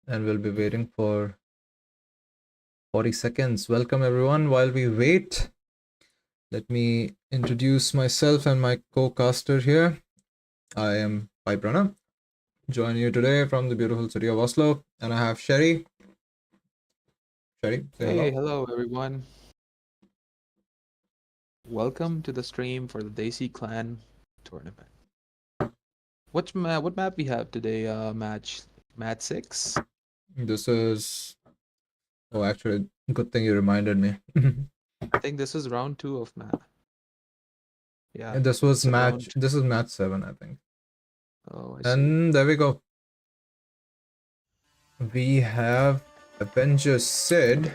and we'll be waiting for 40 seconds. Welcome everyone. While we wait, let me introduce myself and my co-caster here. I am Piperunner, joining you today from the beautiful city of Oslo, and I have Sherry. Sherry, say Hey, hello. hello everyone. Welcome to the stream for the Desi Clan tournament. What map we have today? Match 6? This is actually, good thing you reminded me. I think this is round 2 of map. Yeah, This was it's a match. round. This is match 7, I think. Oh, I see. And there we go. We have Avengersid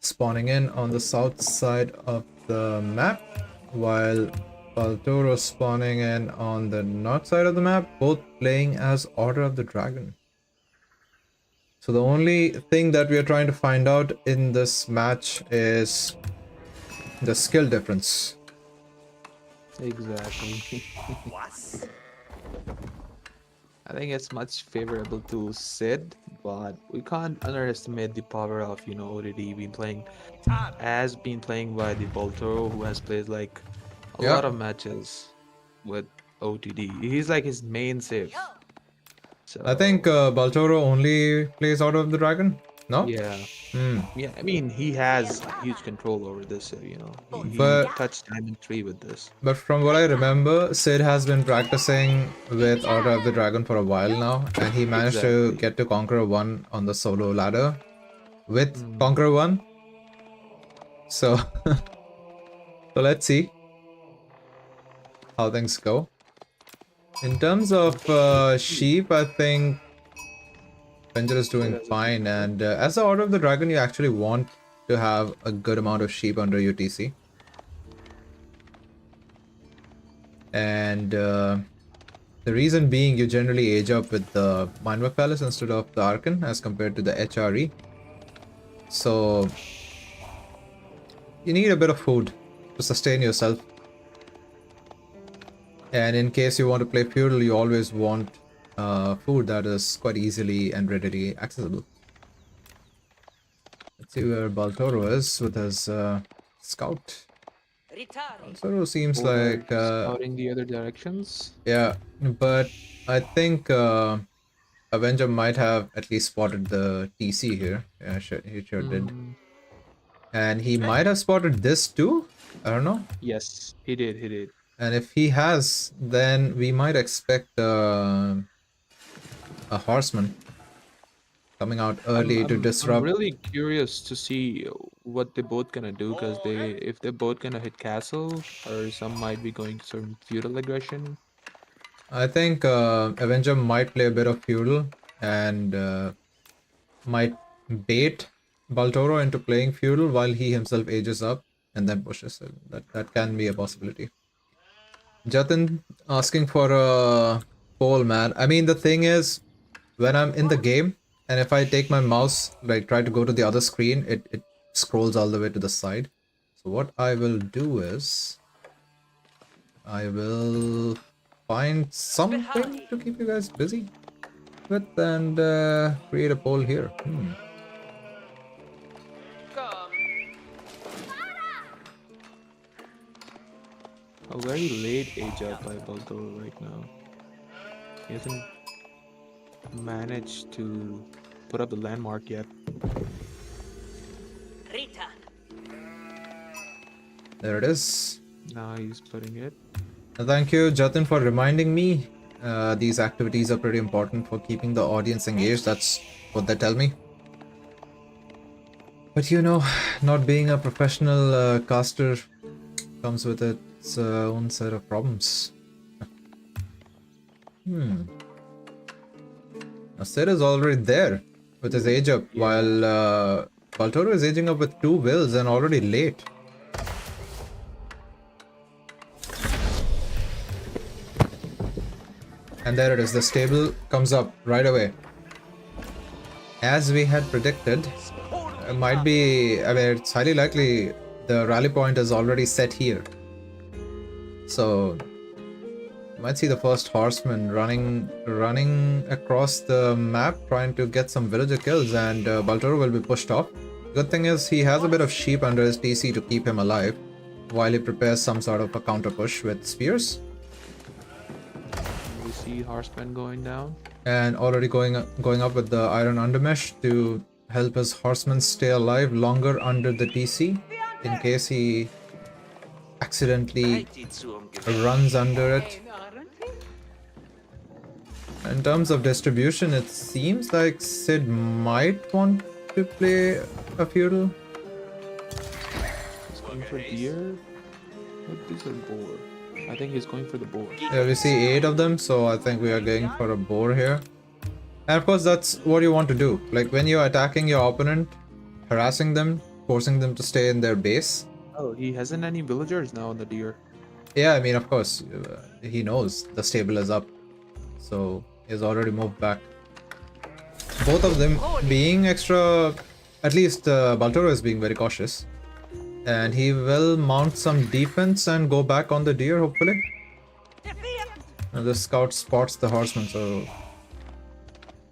spawning in on the south side of the map, while Baltoro spawning in on the north side of the map, both playing as Order of the Dragon. So the only thing that we are trying to find out in this match is the skill difference. Exactly. I think it's much favorable to Sid, but we can't underestimate the power of, ODD been playing by the Baltoro, who has played like a Yeah, lot of matches with OTD. He's like his main save. I think So Baltoro only plays Order of the Dragon. No? yeah, Hmm. yeah. I mean, he has huge control over this. He But touched Diamond 3 with this. But from what I remember, Sid has been practicing with Order of the Dragon for a while now, and he managed to Exactly. get to Conqueror 1 on the solo ladder with Mm. Conqueror 1. So, so let's see how things go. In terms of sheep, I think Avenger is Sid doing has a good fine, control. and as the Order of the Dragon, you actually want to have a good amount of sheep under your TC. And the reason being, you generally age up with the Mindweb Palace instead of the Arkan as compared to the HRE. So you need a bit of food to sustain yourself. And in case you want to play feudal, you always want food that is quite easily and readily accessible. Let's see where Baltoro is with his scout. Baltoro seems Both are like scouting the other directions. yeah, but I think Avenger might have at least spotted the TC here. Yeah, he sure did. Mm. And he might have spotted this too. I don't know. Yes, he did. He did. And if he has, then we might expect a horseman coming out I'm early to I'm I'm disrupt. really curious to see what they both gonna do because if they're both gonna hit castle or some might be going some feudal aggression. I think Avenger might play a bit of feudal and might bait Baltoro into playing feudal while he himself ages up and then pushes it. That can be a possibility. Jatin asking for a poll, man. I mean, the thing is, when I'm in the game and if I take my mouse, like try to go to the other screen, it scrolls all the way to the side. So what I will do is I will find something to keep you guys busy with and create a poll here. A very late age up by Baltoro right now. He hasn't managed to put up the landmark yet. There it is. Now he's putting it. Thank you, Jatin, for reminding me. These activities are pretty important for keeping the audience engaged. That's what they tell me. But you know, not being a professional caster comes with its own set of problems. Now Sid is already there with his age up, Yeah. while Baltoro is aging up with 2 wills and already late. And there it is, the stable comes up right away. As we had predicted, it might be, I mean, it's highly likely the rally point is already set here. So might see the first horseman running across the map trying to get some villager kills, and Baltoro will be pushed off. Good thing is he has a bit of sheep under his TC to keep him alive while he prepares some sort of a counter push with spears. We see horsemen going down. And already going up with the iron undermesh to help his horsemen stay alive longer under the TC in case he accidentally runs under it. In terms of distribution, it seems like Sid might want to play a feudal. He's going for deer. What is a boar? I think he's going for the boar. Yeah, we see 8 of them, so I think we are going for a boar here. And of course, that's what you want to do. Like when you're attacking your opponent, harassing them, forcing them to stay in their base. Oh, he hasn't any villagers now on the deer. Yeah, I mean, of course, he knows the stable is up, so he's already moved back. Both of them being extra, at least Baltoro is being very cautious. And he will mount some defense and go back on the deer, hopefully. And the scout spots the horseman, so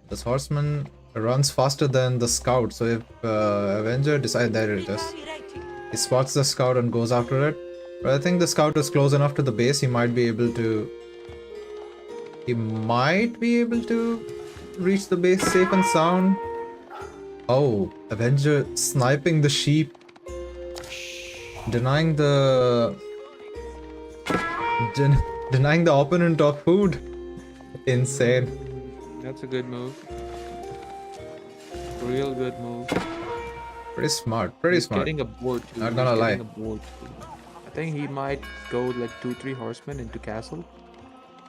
this horseman runs faster than the scout. So if Avenger decides, there it is. He spots the scout and goes after it. But I think the scout is close enough to the base. He might be able to reach the base safe and sound. Oh, Avenger sniping the sheep. Denying the opponent of food. Insane. That's a good move. Real good move. Pretty smart. Pretty He's smart. getting a board too. Not gonna lie. A board too. I think he might go like 2-3 horsemen into castle.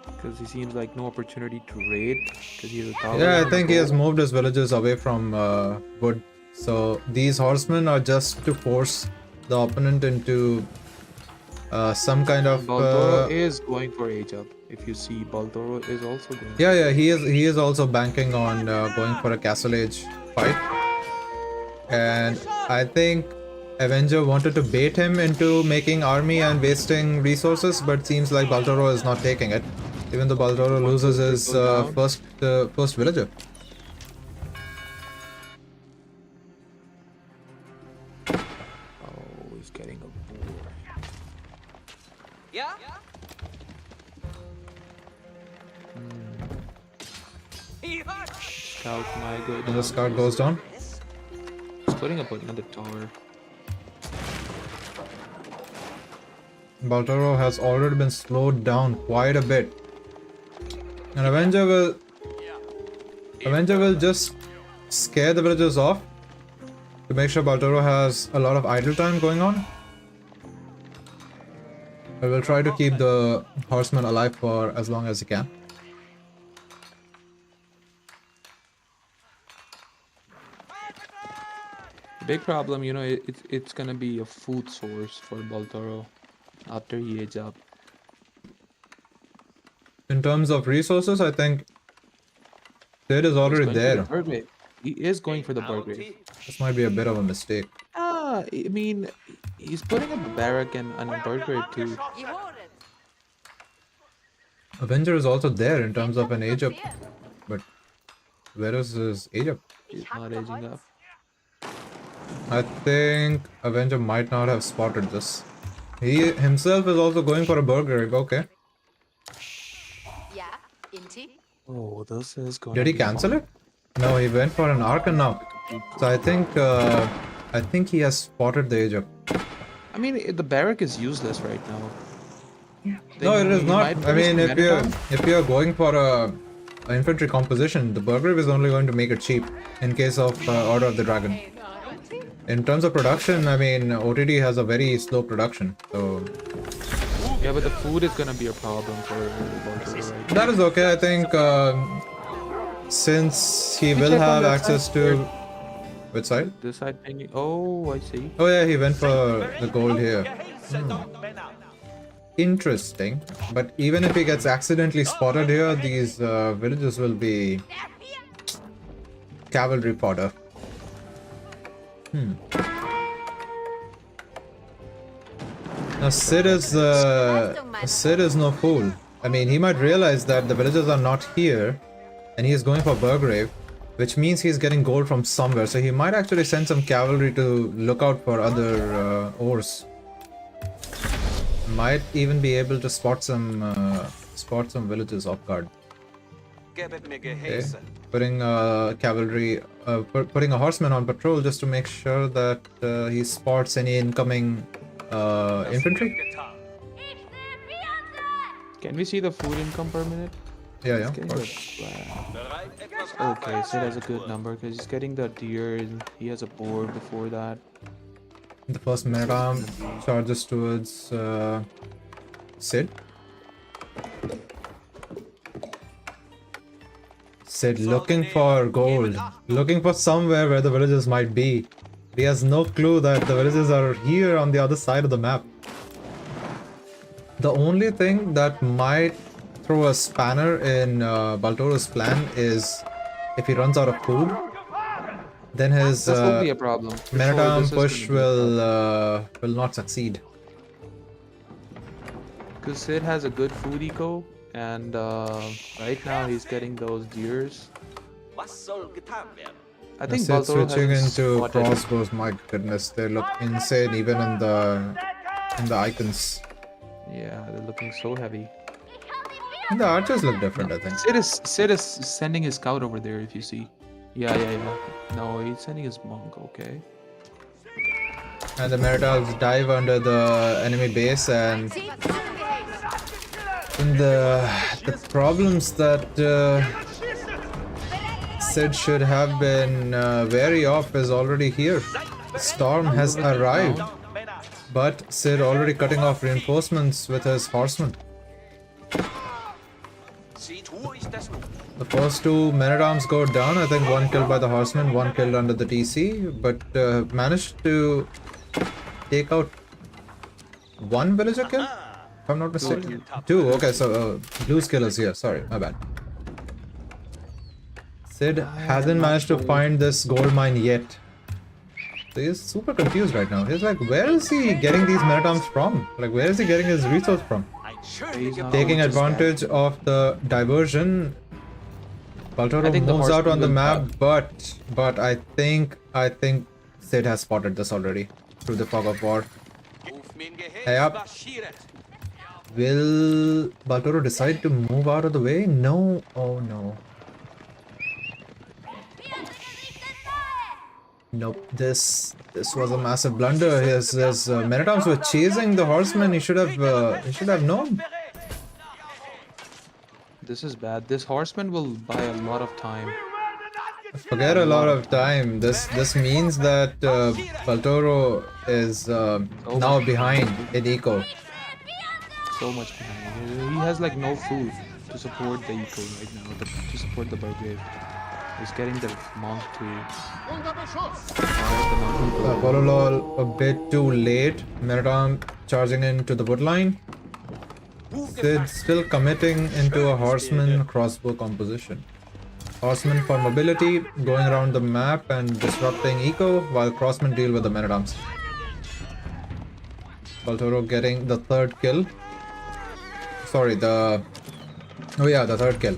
Because he seems like no opportunity to raid. Because he has a tower. Yeah, I think he has moved his villages away from wood. So these horsemen are just to force the opponent into some kind of Baltoro is going for age up. If you see, Baltoro is also going. yeah, he is also banking on going for a castle age fight. And I think Avenger wanted to bait him into making army and wasting resources, but seems like Baltoro is not taking it. Even though Baltoro loses his first villager. Oh, he's getting a boar. Yeah? Scout might go And down. the scout goes down. He's putting up another tower. Baltoro has already been slowed down quite a bit. And Avenger will just scare the villagers off to make sure Baltoro has a lot of idle time going on. I will try to keep the horseman alive for as long as he can. The big problem, you know, it's gonna be a food source for Baltoro after he age up. In terms of resources, I think Sid is already there. He is going for the Burgrave. This might be a bit of a mistake. I mean, he's putting up a barrack and a Burgrave too. Avenger is also there in terms of an age up. But where is his age up? He's not aging up. I think Avenger might not have spotted this. He himself is also going for a burger. Okay. Yeah, Inti. Oh, this is going. Did he cancel it? No, he went for an Archon now. So I think he has spotted the age up. I mean, the barrack is useless right now. No, it is He not. might I mean, finish if you're going for a infantry composition, the burger is only going to make it cheap in case of Order of the Dragon. In terms of production, I mean, OTD has a very slow production, so Yeah, but the food is gonna be a problem for Baltoro, right? that is okay. I think since he will check on have that access side. to which side? This side pinging. Oh, I see. Oh yeah, he went for the gold here. Interesting. But even if he gets accidentally spotted here, these villages will be cavalry fodder. Now Sid is no fool. I mean, he might realize that the villagers are not here, and he is going for Burgrave, which means he's getting gold from somewhere. So he might actually send some cavalry to look out for other ores. Might even be able to spot some villagers off guard. Okay. Putting cavalry, putting a horseman on patrol just to make sure that he spots any incoming infantry. Can we see the food income per minute? Yeah, It's yeah. getting the okay, Sid has a good number because he's getting the deer and he has a board before that. The first man-at-arm charges towards Sid. Sid looking for gold, looking for somewhere where the villagers might be. He has no clue that the villagers are here on the other side of the map. The only thing that might throw a spanner in Baltoro's plan is if he runs out of food. Then his This will be a problem. For man-at-arm sure, this is push gonna be a will not succeed. Because Sid has a good food eco, and right now he's getting those deers. I think Sid Baltoro switching has into spotted- crossbows. My goodness, they look insane even in the icons. Yeah, they're looking so heavy. And the archers look different, I think. Sid is sending his scout over there. If you see, yeah. No, he's sending his monk. Okay. And the Merital's dive under the enemy base, and the problems that Sid should have been wary of is already here. Storm has arrived, but Sid already cutting off reinforcements with his horsemen. The first two men-at-arms go down. I think one killed by the horseman, one killed under the TC, but managed to take out one villager kill, if I'm not mistaken. Two. Okay, so blue skill is here. Sorry, my bad. Sid hasn't managed to find this gold mine yet. So he's super confused right now. He's like, where is he getting these men-at-arms from? Like, where is he getting his resource from? Taking advantage of the diversion, Baltoro moves out on the map, but I think Sid has spotted this already through the fog of war. Hey up. Will Baltoro decide to move out of the way? No. Oh no. Nope. This was a massive blunder. His men-at-arms were chasing the horseman. He should have known. This is bad. This horseman will buy a lot of time. Forget a lot of time. This means that Baltoro is now behind in eco. So much behind. He has like no food to support the eco right now. To support the Burgrave. He's getting the monk to Pololol a bit too late. Men-at-arm charging into the woodline. Sid still committing into a horseman crossbow composition. Horsemen for mobility, going around the map and disrupting eco, while crossmen deal with the men-at-arms. Baltoro getting the third kill. Sorry, the third kill.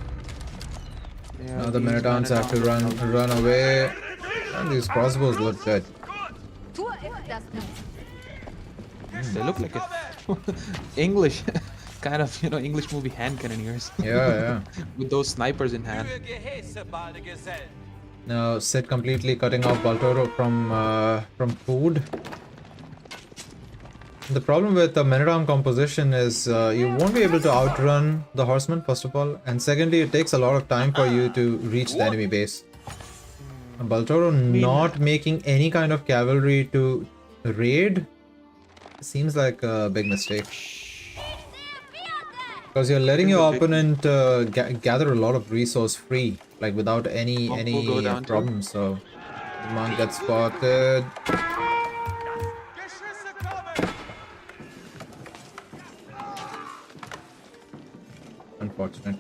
Yeah, Now the these men-at-arms have to run away, and these crossbows look good. They look like a English, kind of, English movie hand cannoneers. Yeah. With those snipers in hand. Now Sid completely cutting off Baltoro from food. The problem with the men-at-arm composition is you won't be able to outrun the horseman, first of all, and secondly, it takes a lot of time for you to reach the enemy base. Baltoro not making any kind of cavalry to raid seems like a big mistake. Because you're letting your opponent gather a lot of resource free, like without any problems. So the monk gets spotted. Unfortunate.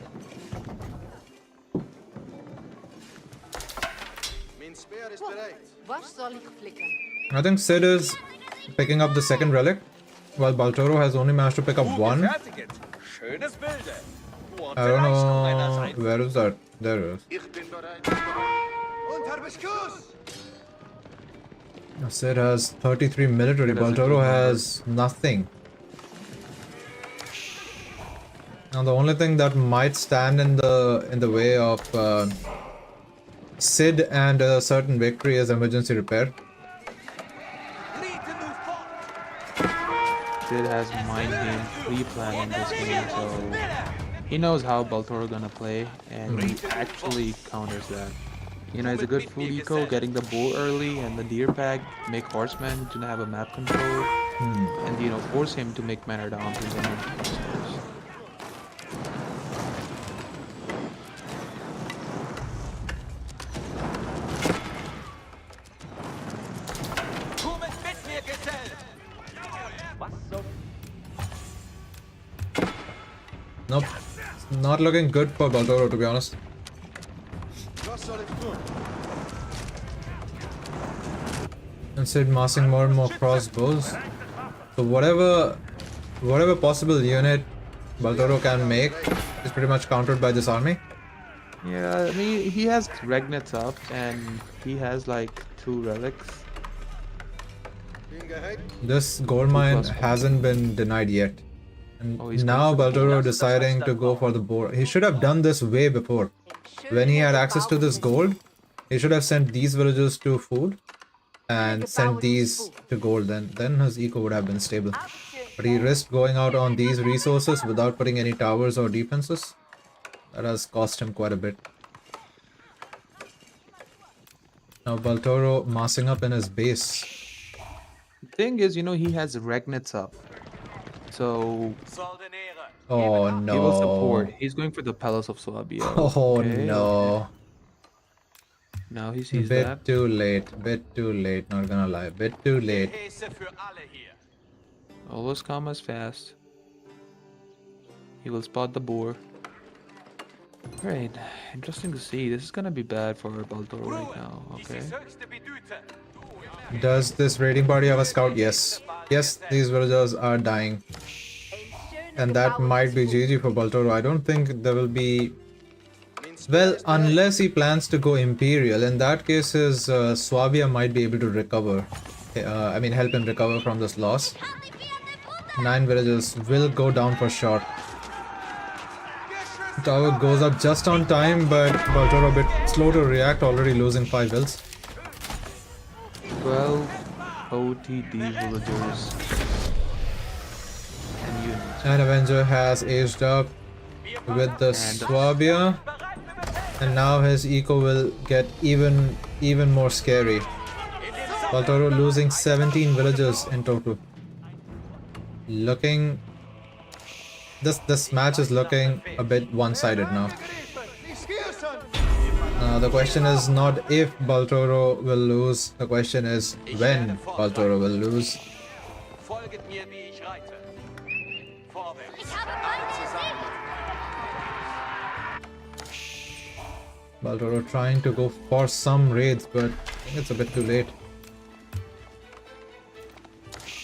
I think Sid is picking up the second relic, while Baltoro has only managed to pick up one. Schönes Bilde. I Gute don't Leistung know. meinerseits. Where is that? There it is. Ich bin bereit. Unter Beschuss! Sid has 33 military. Sid has a Baltoro good number. has nothing. Now the only thing that might stand in the way of Sid and a certain victory is emergency repair. Sid has mind game pre-planning this game, so he knows how Baltoro gonna play, and he actually counters that. You know, it's a good full eco, getting the bow early and the deer pack, make horsemen to have a map control, and you know, force him to make man at arms and then scores. Nope. Not looking good for Baltoro, to be honest. Was soll ich tun? And Sid massing more and more crossbows. So whatever possible unit Baltoro can make is pretty much countered by this army. Yeah, I mean, he has Regnets up, and he has like 2 relics. Bin geheilt. This gold mine 2+1. hasn't been denied yet. And Oh, he's now going for the Baltoro boar. deciding to go for the boar. He should have done this way before. When he had access to this gold, he should have sent these villagers to food and sent these to gold. Then his eco would have been stable. But he risked going out on these resources without putting any towers or defenses. That has cost him quite a bit. Now Baltoro massing up in his base. The thing is, you know, he has Regnets up, so Oh he will support. no. He's going for the Palace of Swabia. Oh okay? no. Now he sees Bit that. too late. Bit too late. Not gonna lie. Bit too late. Always come as fast. He will spot the boar. Great. Interesting to see. This is gonna be bad for Baltoro right now. Okay. Does this raiding party have a scout? Yes. Yes, these villagers are dying. And that might be GG for Baltoro. I don't think there will be... Well, unless he plans to go Imperial. In that case, his Swabia might be able to recover. I mean, help him recover from this loss. 9 villagers will go down for sure. Tower goes up just on time, but Baltoro a bit slow to react, already losing 5 vills. 12 OTD villagers and units. And Avenger has aged up with the Swabia, and now his eco will get even more scary. Baltoro losing 17 villagers in total. Looking... This match is looking a bit one-sided now. The question is not if Baltoro will lose, the question is when Baltoro will lose. Baltoro trying to go for some raids, but I think it's a bit too late.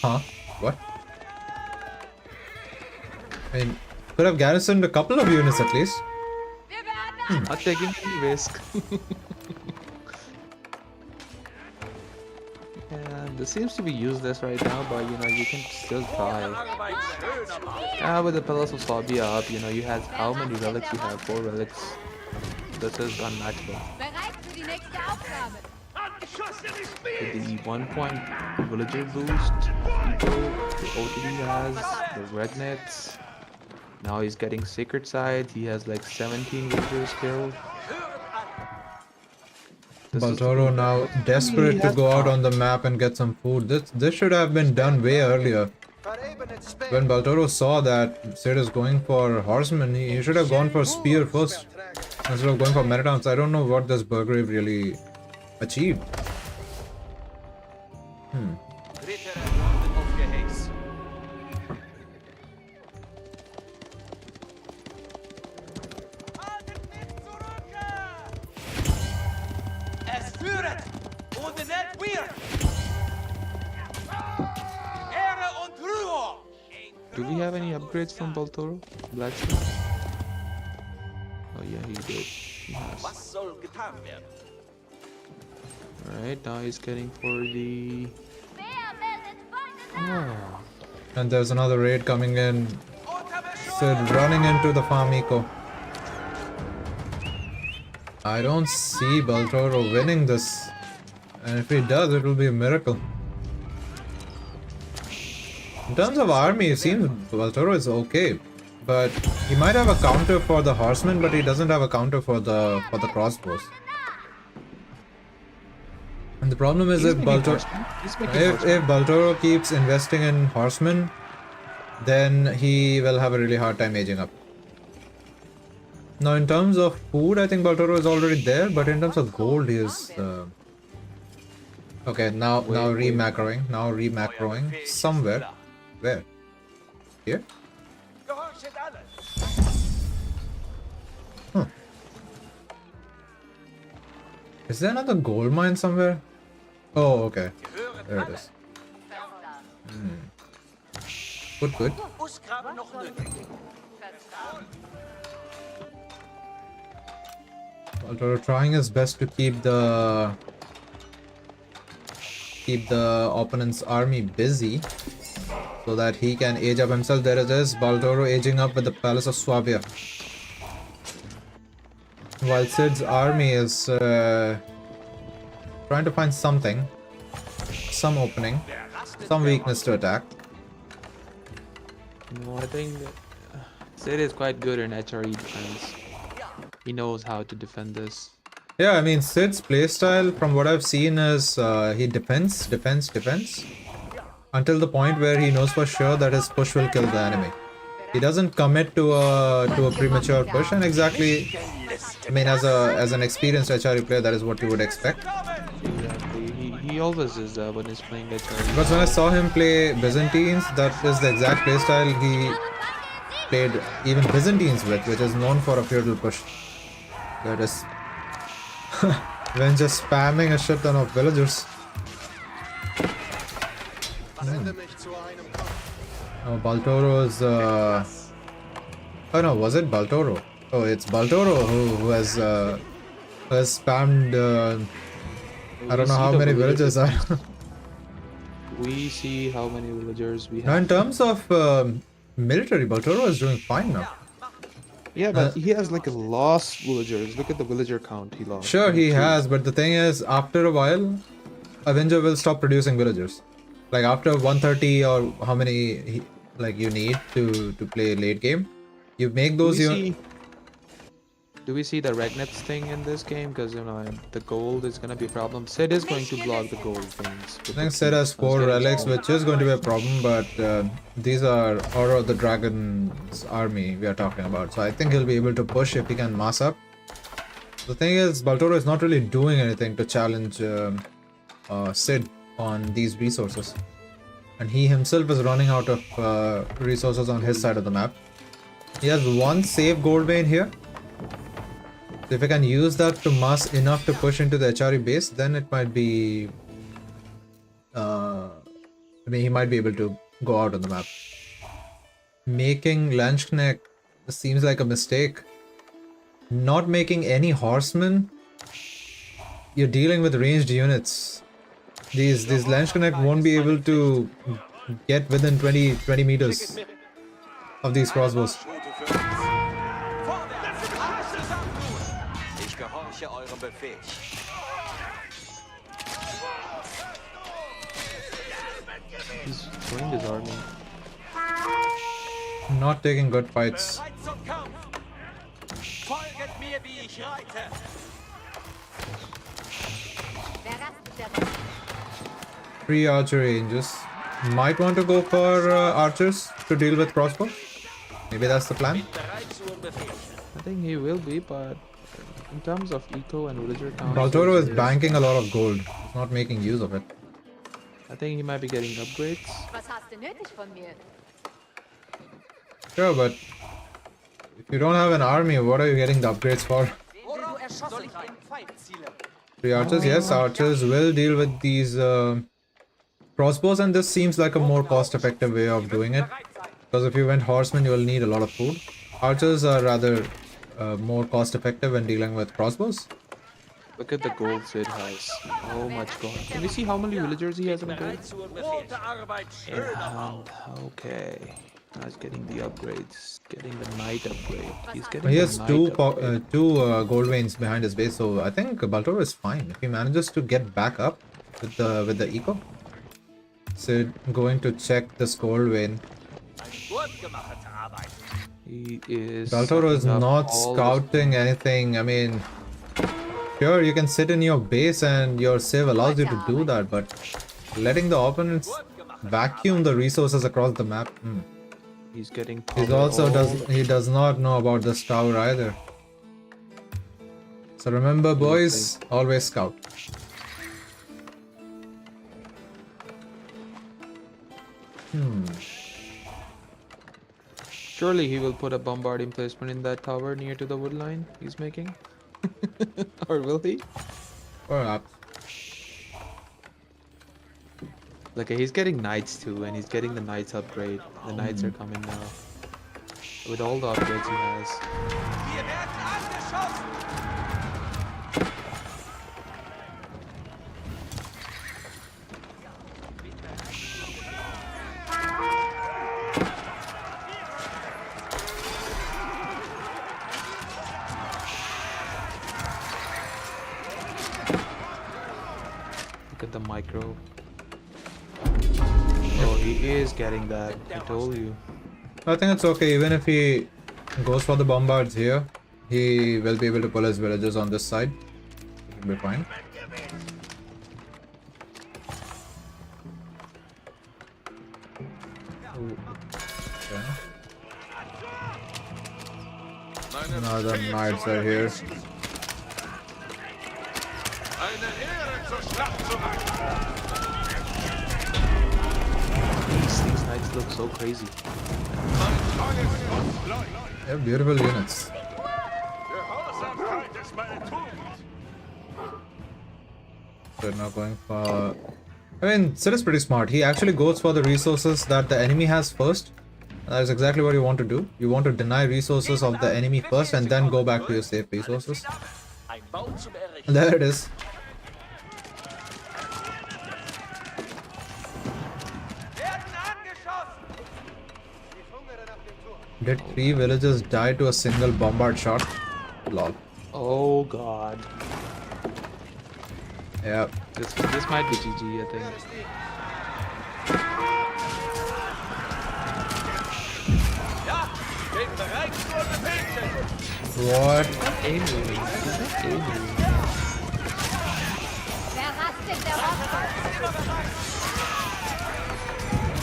Huh? What? I mean, could have garrisoned a couple of units at least. Not taking any risk. Yeah, this seems to be useless right now, but you know, you can still try. With the Palace of Swabia up, you know, you have how many relics you have? 4 relics. This is unmatchable. With the 1 point villager boost, the OTD has, the Regnets. Now he's getting Sacred Side, he has like 17 villagers killed. Baltoro now desperate to go out on the map and get some food. This should have been done way earlier. When Baltoro saw that Sid is going for horsemen, he should have gone for spear first instead of going for men-at-arms. I don't know what this Burgrave really achieved. Do we have any upgrades from Baltoro? Blacksmith? Oh yeah, he did. He has. Was soll getan werden? Alright, now he's getting for the... Oh. And there's another raid coming in. Sid running into the farm eco. I don't see Baltoro winning this. And if he does, it will be a miracle. In terms of army, it seems Baltoro is okay. But he might have a counter for the horsemen, but he doesn't have a counter for the crossbows. And the problem is if Baltoro keeps investing in horsemen, then he will have a really hard time aging up. Now in terms of food, I think Baltoro is already there, but in terms of gold, he is... Okay, now remacroing somewhere. Where? Here? Gehorchet alle! Huh. Is there another gold mine somewhere? Oh, okay. There it is. Good. Ausgraben noch nötig. Baltoro trying his best to keep the opponent's army busy so that he can age up himself. There it is, Baltoro aging up with the Palace of Swabia. While Sid's army is trying to find something, some opening, some weakness to attack. No, I think that Sid is quite good in HRE defense. He knows how to defend this. Yeah, I mean, Sid's playstyle, from what I've seen, is he defends until the point where he knows for sure that his push will kill the enemy. He doesn't commit to a premature push, and exactly, I mean, as an experienced HRE player, that is what you would expect. Exactly. He always is when he's playing HRE. Because when I saw him play Byzantines, that is the exact playstyle he played even Byzantines with, which is known for a feudal push. That is when just spamming a shit ton of villagers. Sende mich zu einem Kampf. Oh, Baltoro's oh no, was it Baltoro? Oh, it's Baltoro who has spammed I don't know how many villagers are. We see how many villagers we Now, have. in terms of military, Baltoro is doing fine now. Yeah, but he has like a lost villagers. Look at the villager count he lost. Sure, he Two. has, but the thing is, after a while, Avenger will stop producing villagers. Like after 130 or how many you need to play late game, you make those. Do we see the Regnets thing in this game? Because the gold is gonna be a problem. Sid is going to block the gold things. I think Sid has 4 relics, which is going to be a problem, but these are Order of the Dragon's army we are talking about. So I think he'll be able to push if he can mass up. The thing is, Baltoro is not really doing anything to challenge Sid on these resources. And he himself is running out of resources on his side of the map. He has 1 safe gold vein here. So if I can use that to mass enough to push into the HRE base, then it might be... I mean, he might be able to go out on the map. Making Landsknecht seems like a mistake. Not making any horsemen, you're dealing with ranged units. These Landsknecht won't be able to get within 20 meters of these crossbows. Ich gehorche eurem Befehl. He's joined his army. Not taking good fights. Bereit zum Kampf! Folget mir, wie ich reite! Wer rastet der 3 archer ranges. Might want to go for archers to deal with crossbow. Maybe that's the plan. Bereit zum Befehl. I think he will be, but in terms of eco and villager count, Baltoro is banking a lot of gold. He's not making use of it. I think he might be getting upgrades. Was hast du nötig von mir? Sure, but if you don't have an army, what are you getting the upgrades for? Soll ich den Feind zielen? 3 archers, yes, archers will deal with these crossbows, and this seems like a more cost-effective way of doing it. Bereit sein. Because if you went horsemen, you will need a lot of food. Archers are rather more cost effective when dealing with crossbows. Look at the gold Sid has. So much gold. Can we see how many villagers he has in gold? Bereit zur Befehlsarbeit. Schön And okay. Now he's getting the upgrades. Getting the knight upgrade. He's getting He the has knight upgrade. two gold veins behind his base, so I think Baltoro is fine if he manages to get back up with the eco. So going to check this gold vein. Gut gemachte Arbeit. He is. Baltoro is sucking up not all scouting anything. I mean, sure, you can sit in your base and your save allows you to do that, but letting the opponents vacuum the resources across the map. He's getting. He's power also all- he does not know about this tower either. So remember, boys, always scout. Surely he will put a bombarding placement in that tower near to the wood line he's making. Or will he? Perhaps. Look, he's getting knights too, and he's getting the knights upgrade. The knights are coming now. With all the upgrades he has. Wir werden angeschossen. Look at the micro. Oh, he is getting that. I told you. I think it's okay, even if he goes for the bombards here, he will be able to pull his villagers on this side. It will be fine. Ooh, okay. Now the knights are here. Eine Ehre zur Schlacht zu machen. These knights look so crazy. They're beautiful units. Gehorsamkeit ist meine Tugend. They're not going for... I mean, Sid is pretty smart. He actually goes for the resources that the enemy has first. That is exactly what you want to do. You want to deny resources of the enemy first and then go back to your safe resources. Ein Bau zum Errichten. There it is. Werden angeschossen. Ich hungere nach dem Tor. Did 3 villagers die to a single bombard shot? Lol. Oh god. Yeah. This might be GG, I think. Ja, bin bereit zur Befehlsstellung. What? Aiming. Wer rastet der Rock?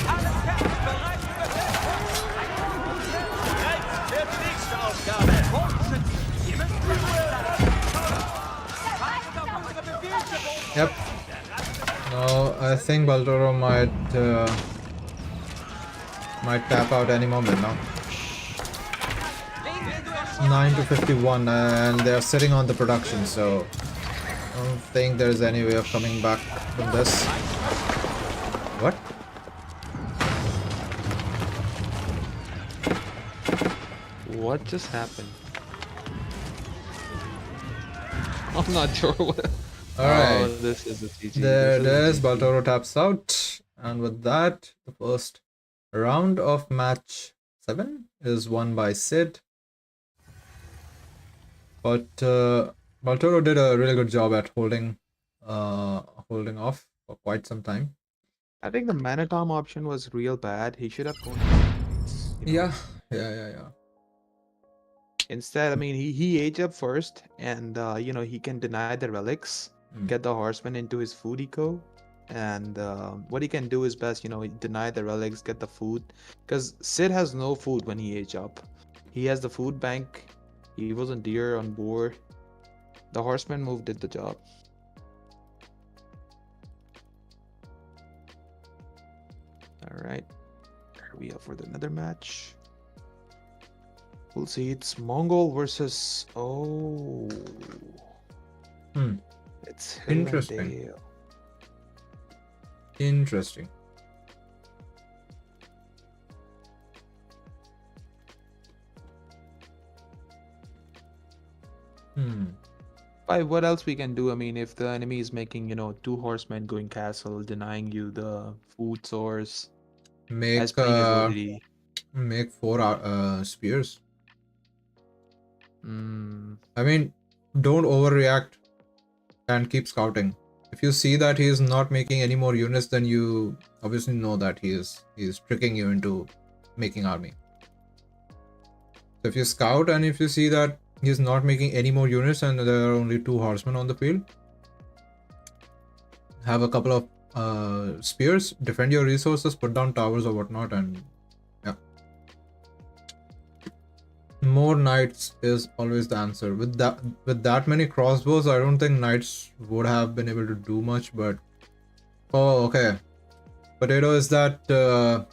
Alles fertig, bereit für Befehlsstellung. Bereit für die nächste Aufgabe. Bogenschützen, ihr müsst wartet auf unsere Befehlsstellung. Yep. No, I think Baltoro might tap out any moment now. 9 to 51 and they're sitting on the production, so I don't think there's any way of coming back from this. What? What just happened? I'm not sure what. Alright. Oh, this is a GG. There it This is. a GG. Baltoro taps out. And with that, the first round of match 7 is won by Sid. But Baltoro did a really good job at holding off for quite some time. I think the Manatom option was real bad. He should have gone. Yeah. Instead, I mean, he aged up first, and he can deny the relics, get the horseman into his food eco, and what he can do is best, deny the relics, get the food, because Sid has no food when he age up. He has the food bank. He wasn't deer on board. The horseman move did the job. All right, are we up for another match? We'll see. It's Mongol versus. Oh. It's Hill and Interesting. Dale. Interesting. What else we can do? I mean, if the enemy is making, 2 horsemen going castle, denying you the food source, as Make playing is already. make 4 spears. Mm, I mean, don't overreact and keep scouting. If you see that he is not making any more units, then you obviously know that he is tricking you into making army. So if you scout and if you see that he's not making any more units and there are only 2 horsemen on the field, have a couple of spears, defend your resources, put down towers or whatnot, and yeah. More knights is always the answer. With that many crossbows, I don't think knights would have been able to do much. But oh, okay. Potato, is that the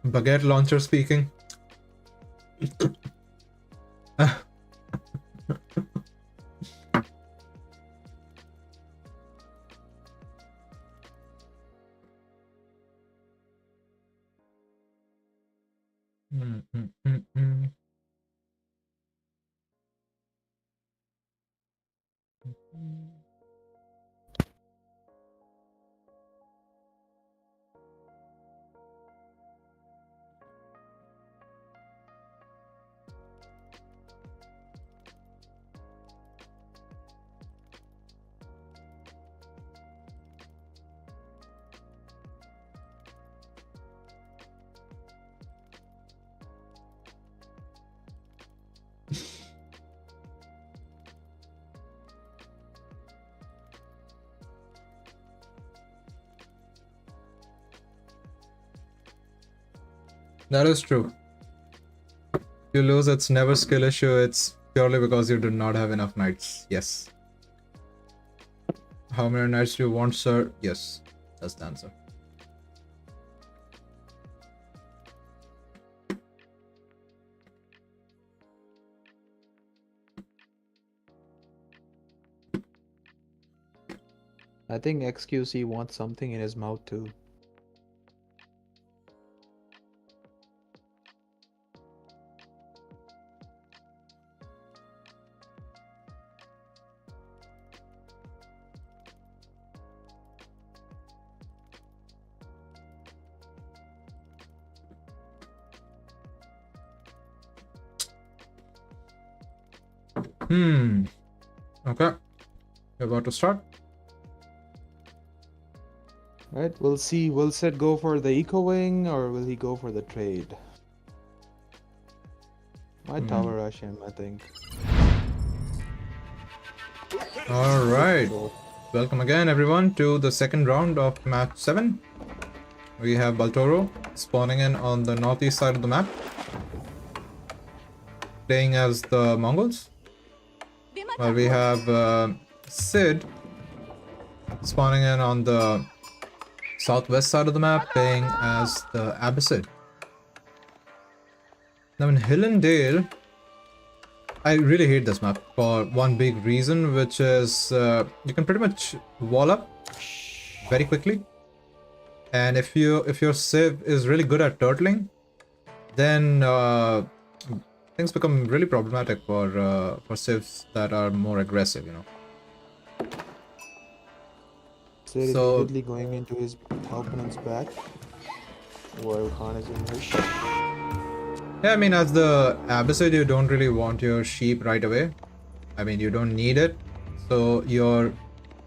baguette launcher speaking? Mm, mm, mm, mm. That is true. If you lose, it's never skill issue, it's purely because you did not have enough knights. Yes. How many knights do you want, sir? Yes, that's the answer. I think XQC wants something in his mouth too. Okay. We're about to start. Right, we'll see. Will Sid go for the eco wing or will he go for the trade? Might tower rush him, I think. All right. Welcome again, everyone, to the second round of match 7. We have Baltoro spawning in on the northeast side of the map, playing as the Mongols, while we have Sid spawning in on the southwest side of the map, playing as the Avengersid. Now in Hill and Dale, I really hate this map for one big reason, which is you can pretty much wall up very quickly, and if your civ is really good at turtling, then things become really problematic for civs that are more aggressive, you know. Sid is So- immediately going into his opponent's back, while Khan is in his. Yeah, I mean, as the Avengersid, you don't really want your sheep right away. I mean, you don't need it. So your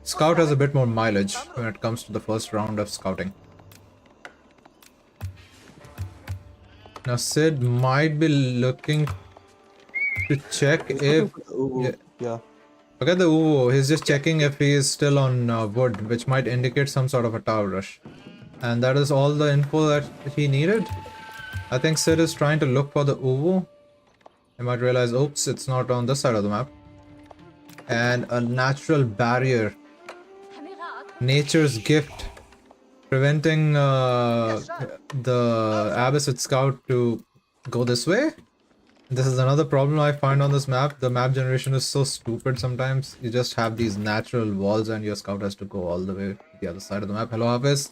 scout has a bit more mileage when it comes to the first round of scouting. Now Sid might be looking to check if... Yeah. Forget the Uvo, he's just checking if he is still on wood, which might indicate some sort of a tower rush. And that is all the info that he needed. I think Sid is trying to look for the Uvu. He might realize, oops, it's not on this side of the map. And a natural barrier. Nature's gift. Preventing the Avengersid scout to go this way. This is another problem I find on this map. The map generation is so stupid sometimes. You just have these natural walls and your scout has to go all the way to the other side of the map. Hello, Hafiz.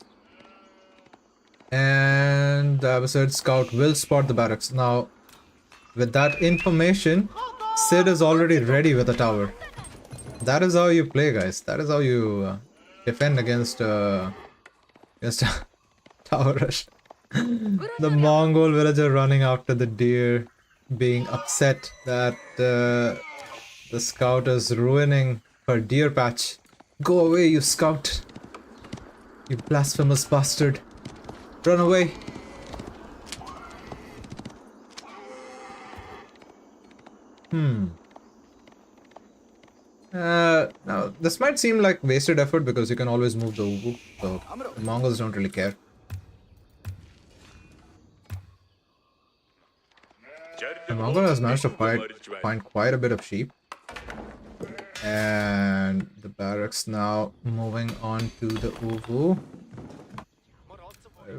And the Avengersid scout will spot the barracks. Now, with that information, Sid is already ready with a tower. that is how you play, guys. That is how you defend against a tower rush. The Mongol villager running after the deer, being upset that the scout is ruining her deer patch. Go away, you scout! You blasphemous bastard! Run away! Now this might seem like wasted effort because you can always move the Ubu, so the Mongols don't really care. The Mongol has managed to find quite a bit of sheep. And the barracks now moving on to the Ubu.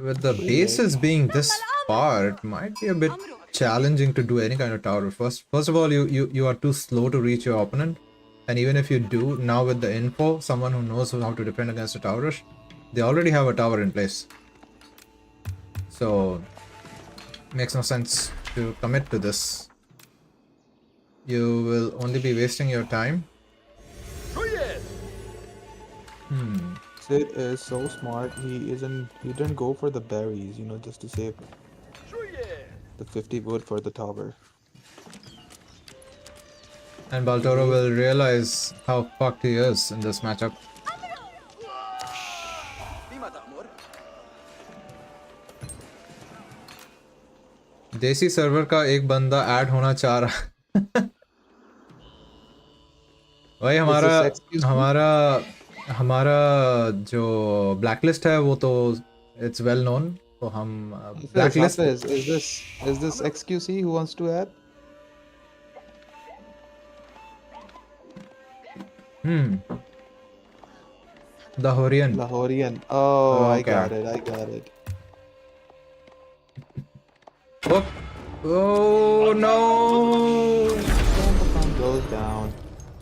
With the bases being this far, it might be a bit challenging to do any kind of tower. First of all, you are too slow to reach your opponent. And even if you do, now with the info, someone who knows how to defend against a tower rush, they already have a tower in place. So, makes no sense to commit to this. You will only be wasting your time. Sid is so smart. He didn't go for the berries, you know, just to save the 50 wood for the tower. And Baltoro will realize how fucked he is in this matchup. देसी server का एक बंदा add होना चाह रहा भाई हमारा जो ब्लैकलिस्ट है वो तो इट्स वेल नोन तो हम blacklist is this XQC who wants to add? Lahorian. Oh, okay. I got it. Oh no! Goes down.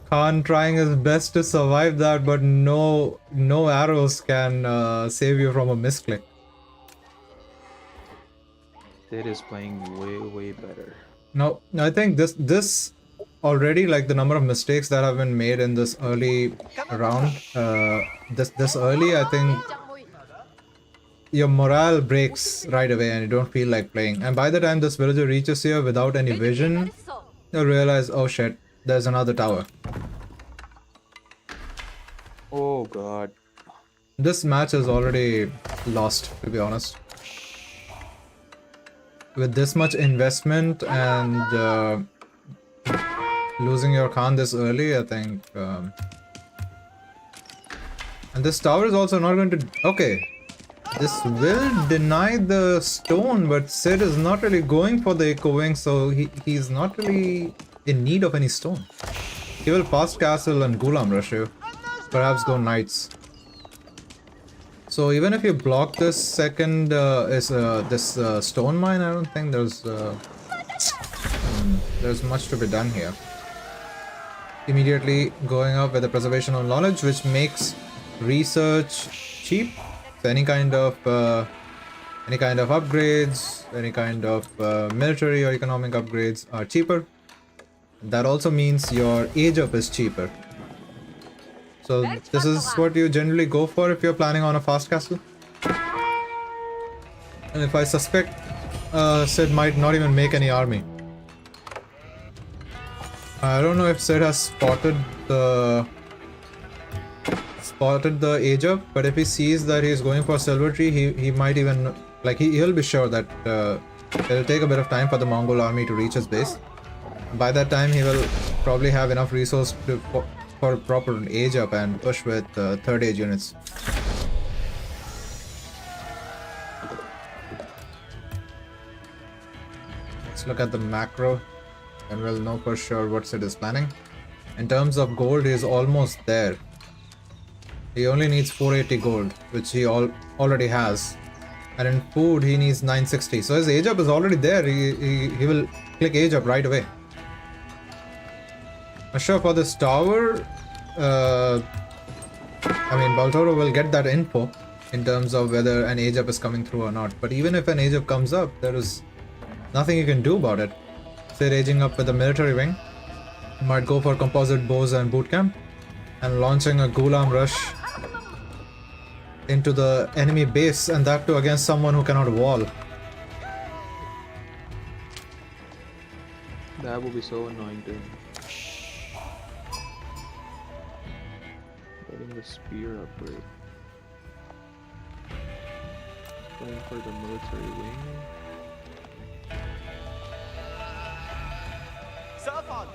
Khan trying his best to survive that, but no arrows can save you from a misclick. Sid is playing way better. No, I think this already, like the number of mistakes that have been made in this early round, this early, I think your morale breaks right away and you don't feel like playing. And by the time this villager reaches here without any vision, you'll realize, oh shit, there's another tower. Oh god. This match is already lost, to be honest. With this much investment and losing your Khan this early, I think. And this tower is also not going to. Okay, this will deny the stone, but Sid is not really going for the Echo Wing, so he's not really in need of any stone. He will fast castle and Ghulam rush you. Perhaps go knights. So even if you block this second stone mine, I don't think there's much to be done here. Immediately going up with the preservation of knowledge, which makes research cheap. So any kind of upgrades, any kind of military or economic upgrades are cheaper. That also means your age up is cheaper. So this is what you generally go for if you're planning on a fast castle. And if I suspect Sid might not even make any army. I don't know if Sid has spotted the age up, but if he sees that he's going for Silver Tree, he might even, like, he'll be sure that it'll take a bit of time for the Mongol army to reach his base. By that time, he will probably have enough resource for proper age up and push with third age units. Let's look at the macro and we'll know for sure what Sid is planning. In terms of gold, he is almost there. He only needs 480 gold, which he already has. And in food, he needs 960. So his age up is already there. He will click age up right away. Sure, for this tower, I mean, Baltoro will get that info in terms of whether an age up is coming through or not. But even if an age up comes up, there is nothing you can do about it. Say aging up with the military wing, might go for composite bows and boot camp. and launching a Gulam rush into the enemy base, and that too against someone who cannot wall. That would be so annoying to him. Getting the spear upgrade. Going for the military wing. سأفعل.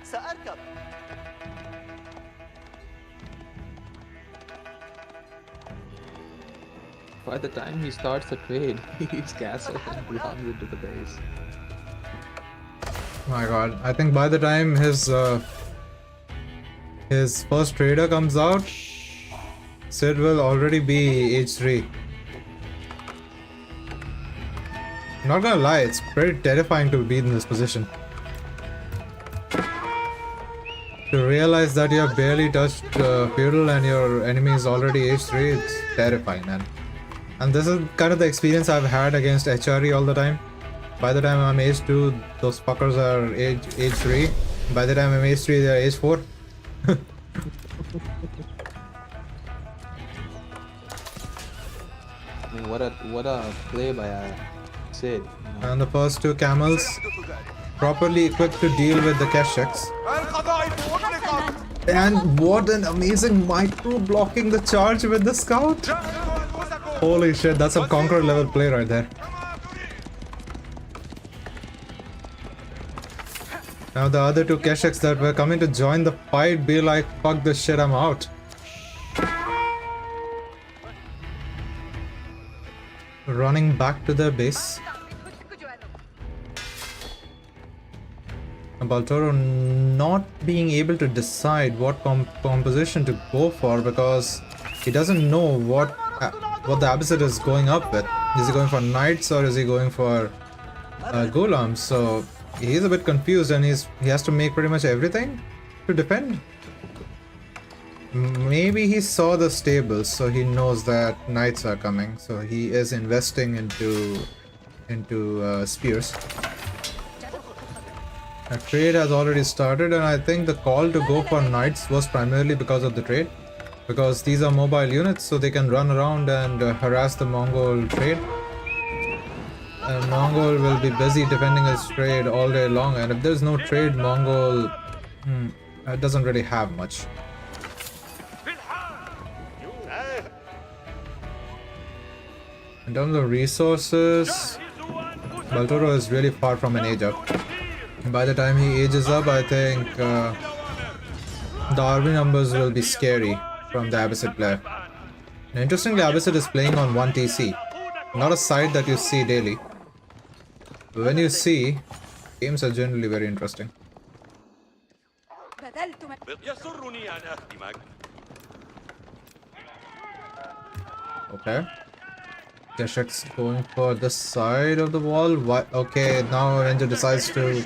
سأركب. By the time he starts the trade, he's castle and belongs into the base. My god, I think by the time his first trader comes out, Sid will already be age 3. Not gonna lie, it's pretty terrifying to be in this position. To realize that you have barely touched feudal and your enemy is already age 3, it's terrifying, man. And this is kind of the experience I've had against HRE all the time. By the time I'm age 2, those fuckers are age 3. By the time I'm age 3, they're age 4. I mean, what a play by Sid. You know? And the first 2 camels properly equipped to deal with the cash checks. And what an amazing micro blocking the charge with the scout. Holy shit, that's a conqueror level play right there. Now the other 2 Kesheks that were coming to join the fight be like, fuck this shit, I'm out. Running back to their base. And Baltoro not being able to decide what composition to go for because he doesn't know what the Avengersid is going up with. Is he going for knights or is he going for Golams? So he's a bit confused and he has to make pretty much everything to defend. Maybe he saw the stables, so he knows that knights are coming. So he is investing into spears. A trade has already started, and I think the call to go for knights was primarily because of the trade. Because these are mobile units, so they can run around and harass the Mongol trade. And Mongol will be busy defending his trade all day long, and if there's no trade, Mongol doesn't really have much. In terms of resources, Baltoro is really far from an age up. By the time he ages up, I think the army numbers will be scary from the Avengersid player. And interestingly, Avengersid is playing on 1 TC, not a side that you see daily. But when you see, games are generally very interesting. يسرني أن أخدمك. Okay. Keshek's going for the side of the wall. Why? Okay, now Avenger decides to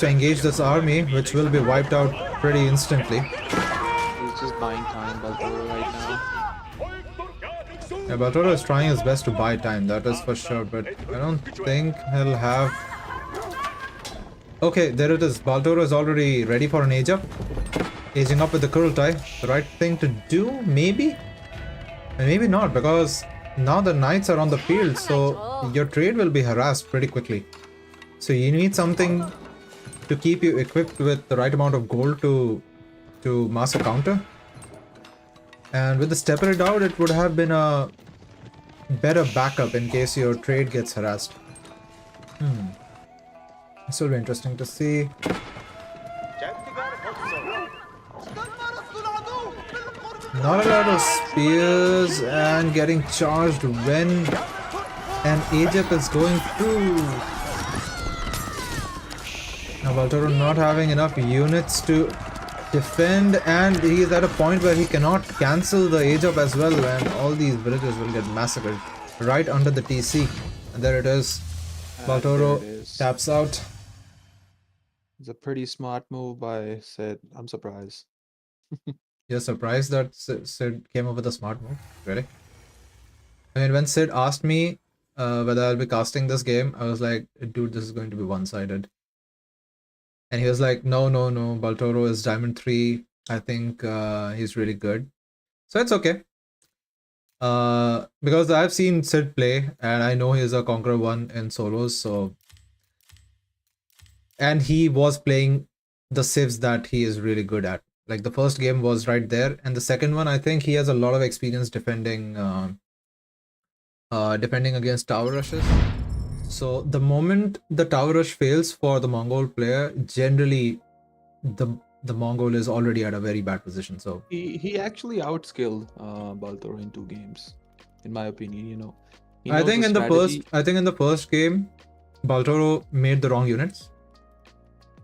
engage this army, which will be wiped out pretty instantly. He's just buying time, Baltoro, right now. Yeah, Baltoro is trying his best to buy time, that is for sure, but I don't think he'll have... Okay, there it is. Baltoro is already ready for an age up. Aging up with the Kurultai. The right thing to do, maybe? And maybe not, because now the knights are on the field, so your trade will be harassed pretty quickly. So you need something to keep you equipped with the right amount of gold to mass a counter. And with the stepper it out, it would have been a better backup in case your trade gets harassed. This will be interesting to see. Not a lot of spears and getting charged when an Ajak is going through. Now Baltoro not having enough units to defend, and he's at a point where he cannot cancel the age up as well, and all these villagers will get massacred right under the TC. And there it is. And Baltoro there it is. taps out. It's a pretty smart move by Sid. I'm surprised. You're surprised that Sid came up with a smart move? Really? I mean, when Sid asked me whether I'll be casting this game, I was like, dude, this is going to be one-sided. And he was like, no, Baltoro is Diamond 3. I think he's really good. So it's okay. Because I've seen Sid play, and I know he's a Conqueror 1 in solos, so... And he was playing the civs that he is really good at. Like, the first game was right there, and the second one, I think he has a lot of experience defending against tower rushes. So the moment the tower rush fails for the Mongol player, generally the Mongol is already at a very bad position. So He actually outskilled Baltoro in 2 games, in my opinion. You know, he I knows think in the strategy. first game, Baltoro made the wrong units.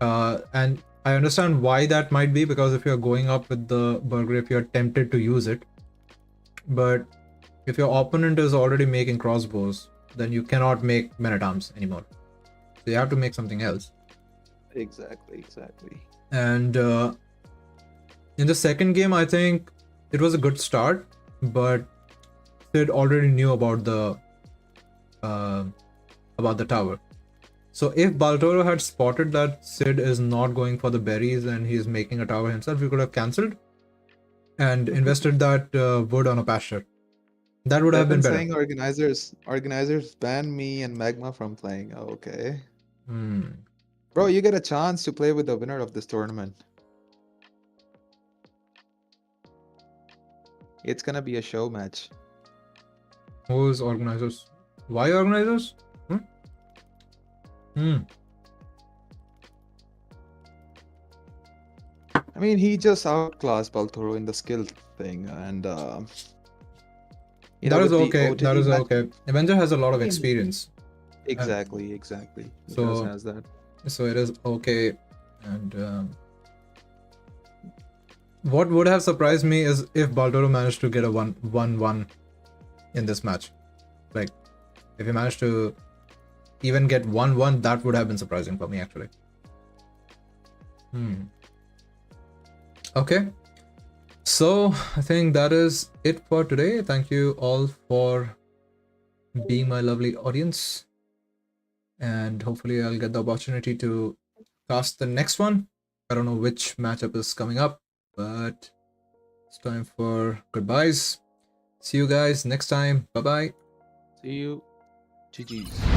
And I understand why that might be, because if you're going up with the Burgrave, you're tempted to use it. But if your opponent is already making crossbows, then you cannot make men-at-arms anymore. So you have to make something else. Exactly. And in the second game, I think it was a good start, but Sid already knew about the tower. So if Baltoro had spotted that Sid is not going for the berries and he's making a tower himself, he could have cancelled and invested that wood on a pasture. That would have been better. Saying organizers ban me and Magma from playing. Oh, okay. Bro, you get a chance to play with the winner of this tournament. It's gonna be a show match. Who's organizers? Why organizers? I mean, he just outclassed Baltoro in the skill thing, and That is okay. That is match- okay. Avenger has a lot of experience. Exactly. He So- does has that. So it is okay. And what would have surprised me is if Baltoro managed to get a 1-1 in this match. Like, if he managed to even get 1-1, that would have been surprising for me, actually. Okay. So I think that is it for today. Thank you all for being my lovely audience. And hopefully I'll get the opportunity to cast the next one. I don't know which matchup is coming up, but it's time for goodbyes. See you guys next time. Bye-bye. See you. GG's.